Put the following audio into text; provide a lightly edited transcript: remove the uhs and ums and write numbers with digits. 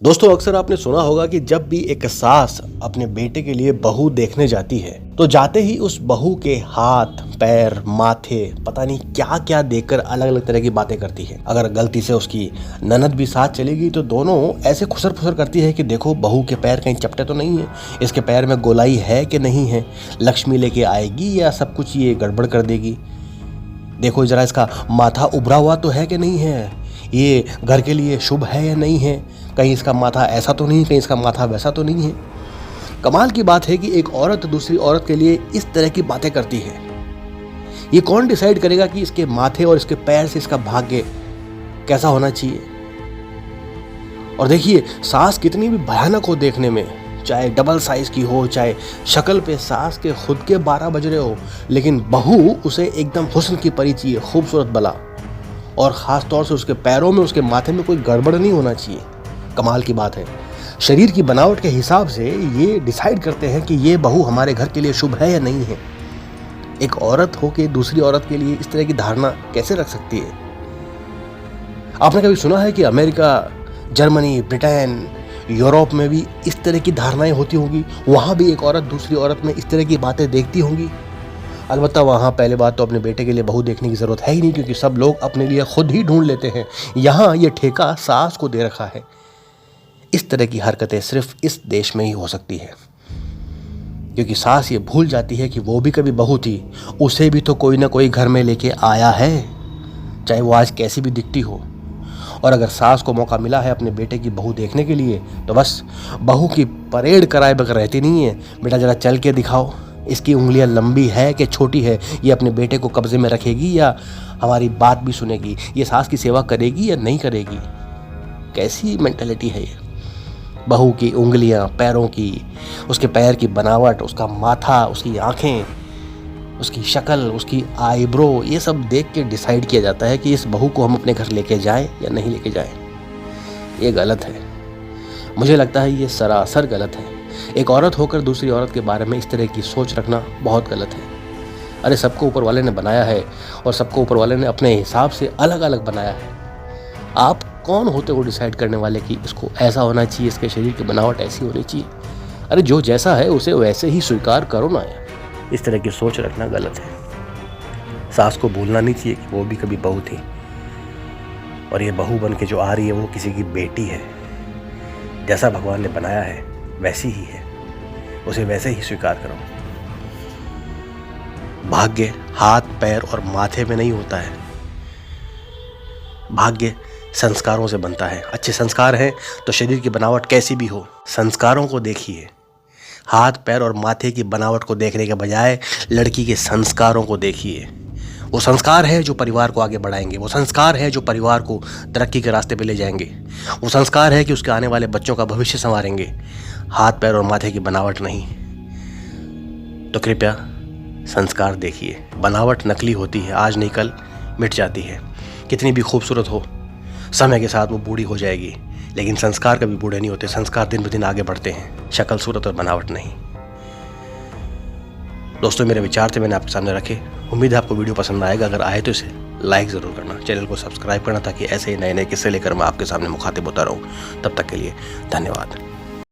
दोस्तों अक्सर आपने सुना होगा कि जब भी एक सास अपने बेटे के लिए बहू देखने जाती है तो जाते ही उस बहू के हाथ पैर माथे पता नहीं क्या क्या देखकर अलग अलग तरह की बातें करती है। अगर गलती से उसकी ननद भी साथ चलेगी तो दोनों ऐसे खुसर फुसर करती है कि देखो बहू के पैर कहीं चपटे तो नहीं है, इसके पैर में गोलाई है कि नहीं है, लक्ष्मी लेके आएगी या सब कुछ ये गड़बड़ कर देगी, देखो जरा इसका माथा उभरा हुआ तो है कि नहीं है, ये घर के लिए शुभ है या नहीं है, कहीं इसका माथा ऐसा तो नहीं, कहीं इसका माथा वैसा तो नहीं है। कमाल की बात है कि एक औरत दूसरी औरत के लिए इस तरह की बातें करती है। ये कौन डिसाइड करेगा कि इसके माथे और इसके पैर से इसका भाग्य कैसा होना चाहिए। और देखिए सास कितनी भी भयानक हो देखने में, चाहे डबल साइज की हो, चाहे शक्ल पे सास के खुद के 12 बज रहे हो, लेकिन बहू उसे एकदम हुस्न की परी चाहिए, खूबसूरत बला, और ख़ास तौर से उसके पैरों में उसके माथे में कोई गड़बड़ नहीं होना चाहिए। कमाल की बात है, शरीर की बनावट के हिसाब से ये डिसाइड करते हैं कि ये बहू हमारे घर के लिए शुभ है या नहीं है। एक औरत हो के दूसरी औरत के लिए इस तरह की धारणा कैसे रख सकती है। आपने कभी सुना है कि अमेरिका, जर्मनी, ब्रिटेन, यूरोप में भी इस तरह की धारणाएं होती होंगी, वहाँ भी एक औरत दूसरी औरत में इस तरह की बातें देखती होंगी। अलबत्ता वहाँ पहले बात तो अपने बेटे के लिए बहू देखने की ज़रूरत है ही नहीं, क्योंकि सब लोग अपने लिए खुद ही ढूंढ लेते हैं। यहाँ ये ठेका सास को दे रखा है। इस तरह की हरकतें सिर्फ इस देश में ही हो सकती है, क्योंकि सास ये भूल जाती है कि वो भी कभी बहू थी, उसे भी तो कोई ना कोई घर में लेके आया है, चाहे वो आज कैसी भी दिखती हो। और अगर सास को मौका मिला है अपने बेटे की बहू देखने के लिए तो बस बहू की परेड कराए बगैर रहती नहीं है। बेटा जरा चल के दिखाओ, इसकी उंगलियां लंबी है कि छोटी है, ये अपने बेटे को कब्जे में रखेगी या हमारी बात भी सुनेगी, ये सास की सेवा करेगी या नहीं करेगी। कैसी मेंटालिटी है ये। बहू की उंगलियां, पैरों की, उसके पैर की बनावट, उसका माथा, उसकी आंखें, उसकी शक्ल, उसकी आईब्रो, ये सब देख के डिसाइड किया जाता है कि इस बहू को हम अपने घर लेके जाएं या नहीं लेके जाएं। ये गलत है, मुझे लगता है ये सरासर गलत है। एक औरत होकर दूसरी औरत के बारे में इस तरह की सोच रखना बहुत गलत है। अरे सबको ऊपर वाले ने बनाया है और सबको ऊपर वाले ने अपने हिसाब से अलग अलग बनाया है। आप कौन होते हो डिसाइड करने वाले कि इसको ऐसा होना चाहिए, इसके शरीर की बनावट ऐसी होनी चाहिए। अरे जो जैसा है उसे वैसे ही स्वीकार करो ना यार। इस तरह की सोच रखना गलत है। सास को भूलना नहीं चाहिए कि वो भी कभी बहू थी, और ये बहू बन के जो आ रही है वो किसी की बेटी है। जैसा भगवान ने बनाया है वैसी ही है, उसे वैसे ही स्वीकार करो। भाग्य हाथ, पैर और माथे में नहीं होता है, भाग्य संस्कारों से बनता है। अच्छे संस्कार हैं तो शरीर की बनावट कैसी भी हो, संस्कारों को देखिए। हाथ, पैर और माथे की बनावट को देखने के बजाय लड़की के संस्कारों को देखिए। वो संस्कार है जो परिवार को आगे बढ़ाएंगे, वो संस्कार है जो परिवार को तरक्की के रास्ते पे ले जाएंगे, वो संस्कार है कि उसके आने वाले बच्चों का भविष्य संवारेंगे, हाथ, पैर और माथे की बनावट नहीं। तो कृपया संस्कार देखिए। बनावट नकली होती है, आज नहीं कल मिट जाती है। कितनी भी खूबसूरत हो, समय के साथ वो बूढ़ी हो जाएगी, लेकिन संस्कार कभी बूढ़े नहीं होते। संस्कार दिन ब दिन आगे बढ़ते हैं, शक्ल, सूरत और बनावट नहीं। दोस्तों मेरे विचार थे, मैंने आपके सामने रखे। उम्मीद है आपको वीडियो पसंद आएगा। अगर आए तो इसे लाइक ज़रूर करना, चैनल को सब्सक्राइब करना, ताकि ऐसे ही नए नए किस्से लेकर मैं आपके सामने मुखातिब होता रहूँ। तब तक के लिए धन्यवाद।